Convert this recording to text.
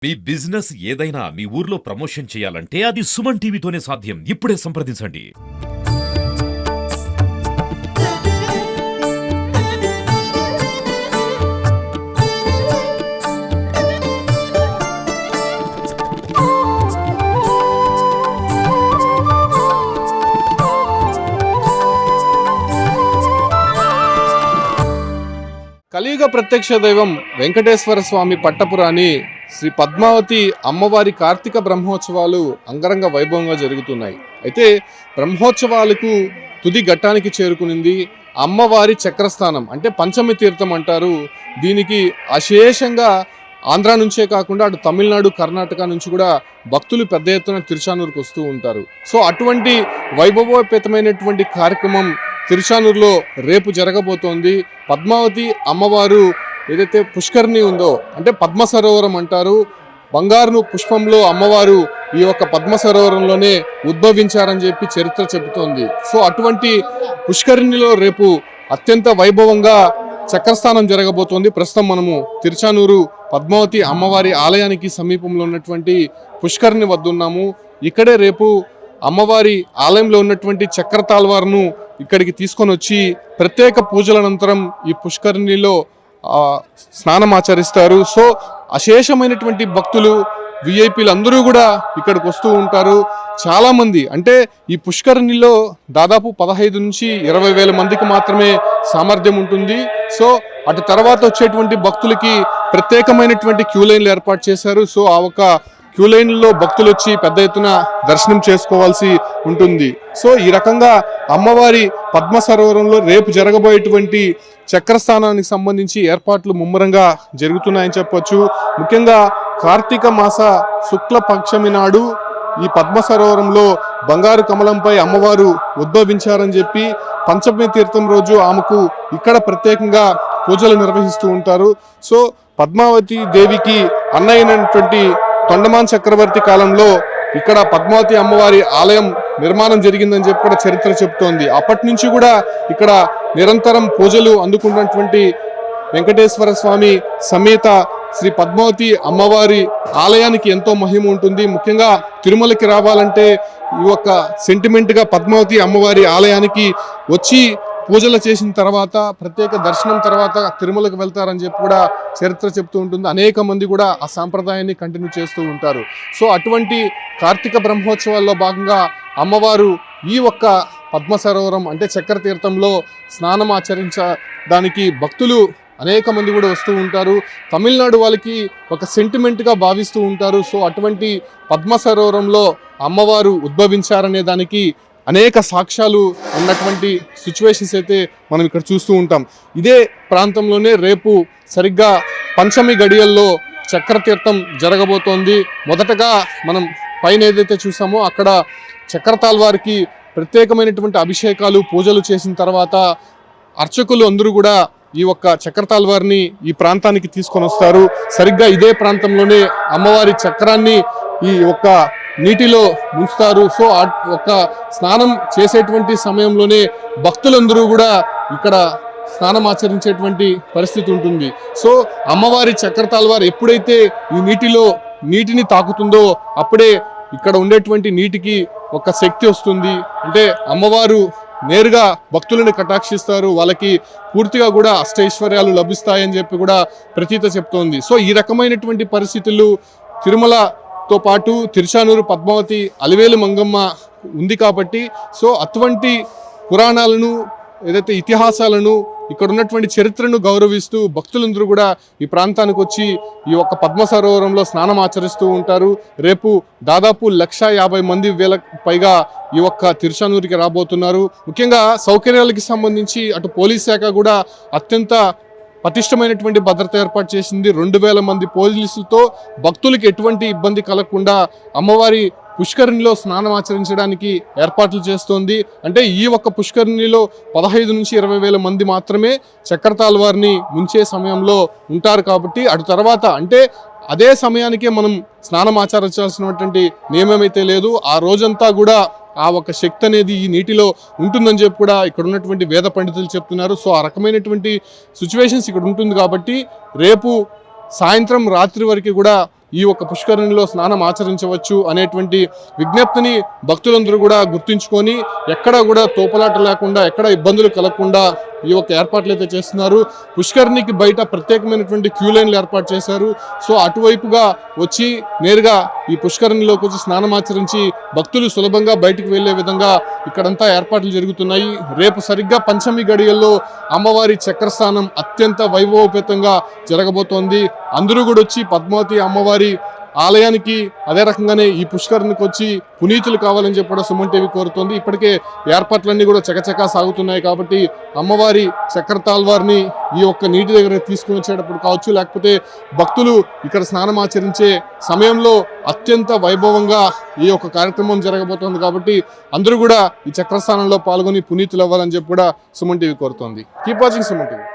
మీ business ఏదైనా మీ ఊర్లో promotion చేయాలంటే అది సుమన్ టీవీతోనే సాధ్యం. ఇప్పుడే సంప్రదించండి. కలియుగ ప్రత్యక్ష దైవం వెంకటేశ్వర స్వామి పట్టపురాణి శ్రీ పద్మావతి అమ్మవారి కార్తీక బ్రహ్మోత్సవాలు అంగరంగ వైభవంగా జరుగుతున్నాయి. అయితే బ్రహ్మోత్సవాలకు తుది ఘట్టానికి చేరుకునింది అమ్మవారి చక్రస్థానం, అంటే పంచమి తీర్థం అంటారు. దీనికి అశేషంగా ఆంధ్ర నుంచే కాకుండా అటు తమిళనాడు, కర్ణాటక నుంచి కూడా భక్తులు పెద్ద ఎత్తున తిరుచానూరుకు వస్తూ ఉంటారు. సో అటువంటి వైభవోపేతమైనటువంటి కార్యక్రమం తిరుచానూరులో రేపు జరగబోతోంది. పద్మావతి అమ్మవారు ఏదైతే పుష్కరిణి ఉందో, అంటే పద్మ సరోవరం అంటారు, బంగారు పుష్పంలో అమ్మవారు ఈ యొక్క పద్మ సరోవరంలోనే ఉద్భవించారని చెప్పి చరిత్ర చెబుతోంది. సో అటువంటి పుష్కరిణిలో రేపు అత్యంత వైభవంగా చక్రస్థానం జరగబోతోంది. ప్రస్తుతం మనము తిరుచానూరు పద్మావతి అమ్మవారి ఆలయానికి సమీపంలో ఉన్నటువంటి పుష్కరిణి వద్ద ఉన్నాము. ఇక్కడే రేపు అమ్మవారి ఆలయంలో ఉన్నటువంటి చక్ర తాల్వార్ను ఇక్కడికి తీసుకొని వచ్చి ప్రత్యేక పూజల అనంతరం ఈ పుష్కరిణిలో స్నానం ఆచరిస్తారు. సో అశేషమైనటువంటి భక్తులు, విఐపీలు అందరూ కూడా ఇక్కడికి వస్తూ ఉంటారు. చాలామంది, అంటే ఈ పుష్కరిణిలో దాదాపు 15 నుంచి 20 వేల మందికి మాత్రమే సామర్థ్యం ఉంటుంది. సో అటు తర్వాత వచ్చేటువంటి భక్తులకి ప్రత్యేకమైనటువంటి క్యూ లైన్లు ఏర్పాటు చేశారు. సో ఆ ఒక క్యూ లైన్లో భక్తులు వచ్చి పెద్ద ఎత్తున దర్శనం చేసుకోవాల్సి ఉంటుంది. సో ఈ రకంగా అమ్మవారి పద్మ సరోవరంలో రేపు జరగబోయేటువంటి చక్రస్థానానికి సంబంధించి ఏర్పాట్లు ముమ్మరంగా జరుగుతున్నాయని చెప్పొచ్చు. ముఖ్యంగా కార్తీక మాస శుక్ల పక్షమి నాడు ఈ పద్మ సరోవరంలో బంగారు కమలంపై అమ్మవారు ఉద్భవించారని చెప్పి పంచమి తీర్థం రోజు ఆమెకు ఇక్కడ ప్రత్యేకంగా పూజలు నిర్వహిస్తూ ఉంటారు. సో పద్మావతి దేవికి అన్నయ్యైనటువంటి తొండమాన్ చక్రవర్తి కాలంలో ఇక్కడ పద్మావతి అమ్మవారి ఆలయం నిర్మాణం జరిగిందని చెప్పి కూడా చరిత్ర చెబుతోంది. అప్పటి నుంచి కూడా ఇక్కడ నిరంతరం పూజలు అందుకున్నటువంటి వెంకటేశ్వర స్వామి సమేత శ్రీ పద్మావతి అమ్మవారి ఆలయానికి ఎంతో మహిమ ఉంటుంది. ముఖ్యంగా తిరుమలకి రావాలంటే ఈ యొక్క సెంటిమెంట్గా పద్మావతి అమ్మవారి ఆలయానికి వచ్చి పూజలు చేసిన తర్వాత, ప్రత్యేక దర్శనం తర్వాత తిరుమలకు వెళ్తారని చెప్పి కూడా చరిత్ర చెప్తూ ఉంటుంది. అనేక మంది కూడా ఆ సాంప్రదాయాన్ని కంటిన్యూ చేస్తూ ఉంటారు. సో అటువంటి కార్తీక బ్రహ్మోత్సవాల్లో భాగంగా అమ్మవారు ఈ ఒక్క పద్మ సరోవరం, అంటే చక్ర తీర్థంలో స్నానం ఆచరించడానికి భక్తులు అనేక మంది కూడా వస్తూ ఉంటారు. తమిళనాడు వాళ్ళకి ఒక సెంటిమెంట్గా భావిస్తూ ఉంటారు. సో అటువంటి పద్మ సరోవరంలో అమ్మవారు ఉద్భవించారనే దానికి అనేక సాక్ష్యాలు ఉన్నటువంటి సిచ్యువేషన్స్ అయితే మనం ఇక్కడ చూస్తూ ఉంటాం. ఇదే ప్రాంతంలోనే రేపు సరిగ్గా పంచమి గడియల్లో చక్రతీర్థం జరగబోతోంది. మొదటగా మనం పైన ఏదైతే చూసామో అక్కడ చక్రతాల్వారికి ప్రత్యేకమైనటువంటి అభిషేకాలు, పూజలు చేసిన తర్వాత అర్చకులు అందరూ కూడా ఈ ఒక్క చక్రతాల్వారిని ఈ ప్రాంతానికి తీసుకొని వస్తారు. సరిగ్గా ఇదే ప్రాంతంలోనే అమ్మవారి చక్రాన్ని ఈ ఒక్క నీటిలో ముంచుతారు. సో ఒక స్నానం చేసేటువంటి సమయంలోనే భక్తులందరూ కూడా ఇక్కడ స్నానం ఆచరించేటువంటి పరిస్థితి ఉంటుంది. సో అమ్మవారి చక్రతాల్వార్ ఎప్పుడైతే ఈ నీటిని తాకుతుందో అప్పుడే ఇక్కడ ఉండేటువంటి నీటికి ఒక శక్తి వస్తుంది. అంటే అమ్మవారు నేరుగా భక్తులను కటాక్షిస్తారు, వాళ్ళకి పూర్తిగా కూడా అష్టైశ్వర్యాలు లభిస్తాయని చెప్పి కూడా ప్రతీత చెప్తోంది. సో ఈ రకమైనటువంటి పరిస్థితులు తిరుమలతో పాటు తిరుచానూరు పద్మావతి అలివేలు మంగమ్మ ఉంది కాబట్టి, సో అటువంటి పురాణాలను, ఏదైతే ఇతిహాసాలను, ఇక్కడ ఉన్నటువంటి చరిత్రను గౌరవిస్తూ భక్తులందరూ కూడా ఈ ప్రాంతానికి వచ్చి ఈ ఒక్క పద్మ సరోవరంలో స్నానం ఆచరిస్తూ ఉంటారు. రేపు దాదాపు 150,000 మంది పైగా ఈ ఒక్క తిరుచానూరుకి రాబోతున్నారు. ముఖ్యంగా సౌకర్యాలకి సంబంధించి అటు పోలీస్ శాఖ కూడా అత్యంత పటిష్టమైనటువంటి భద్రత ఏర్పాటు చేసింది. 2,000 మంది పోలీసులతో భక్తులకి ఎటువంటి ఇబ్బంది కలగకుండా అమ్మవారి పుష్కరిణిలో స్నానం ఆచరించడానికి ఏర్పాట్లు చేస్తోంది. అంటే ఈ ఒక్క పుష్కరిణిలో 15 నుంచి 20,000 మంది మాత్రమే చక్రతాల్వారిని ముంచే సమయంలో ఉంటారు కాబట్టి, అటు తర్వాత అంటే అదే సమయానికే మనం స్నానం ఆచరించాల్సినటువంటి నియమం అయితే లేదు. ఆ రోజంతా కూడా ఆ ఒక శక్తి అనేది ఈ నీటిలో ఉంటుందని చెప్పి కూడా ఇక్కడ ఉన్నటువంటి వేద పండితులు చెప్తున్నారు. సో ఆ రకమైనటువంటి సిచ్యువేషన్స్ ఇక్కడ ఉంటుంది కాబట్టి రేపు సాయంత్రం రాత్రి వరకు కూడా ఈ యొక్క పుష్కరిణిలో స్నానం ఆచరించవచ్చు అనేటువంటి విజ్ఞప్తిని భక్తులందరూ కూడా గుర్తుంచుకొని ఎక్కడ కూడా తోపలాట లేకుండా ఎక్కడ ఇబ్బందులు కలగకుండా ఈ యొక్క ఏర్పాట్లు అయితే చేస్తున్నారు. పుష్కరిణికి బయట ప్రత్యేకమైనటువంటి క్యూ లైన్లు ఏర్పాటు చేశారు. సో అటువైపుగా వచ్చి నేరుగా ఈ పుష్కరిణిలోకి వచ్చి స్నానం ఆచరించి భక్తులు సులభంగా బయటికి వెళ్లే విధంగా ఇక్కడంతా ఏర్పాట్లు జరుగుతున్నాయి. రేపు సరిగ్గా పంచమి గడియల్లో అమ్మవారి చక్రస్నానం అత్యంత వైభవోపేతంగా జరగబోతోంది. అందరూ కూడా వచ్చి పద్మావతి అమ్మవారి ఆలయానికి అదే రకంగానే ఈ పుష్కరిణికి వచ్చి పునీతులు కావాలని చెప్పి కూడా సుమన్ టీవీ కోరుతోంది. ఇప్పటికే ఏర్పాట్లన్నీ కూడా చకచకా సాగుతున్నాయి కాబట్టి అమ్మవారి చక్రతాల్వారిని ఈ ఒక్క నీటి దగ్గర తీసుకుని వచ్చేటప్పుడు కావచ్చు, లేకపోతే భక్తులు ఇక్కడ స్నానం ఆచరించే సమయంలో అత్యంత వైభవంగా ఈ యొక్క కార్యక్రమం జరగబోతోంది కాబట్టి అందరూ కూడా ఈ చక్రస్నానంలో పాల్గొని పునీతులు అవ్వాలని చెప్పి కూడా సుమన్ టీవీ కోరుతోంది. Keep watching Suman TV.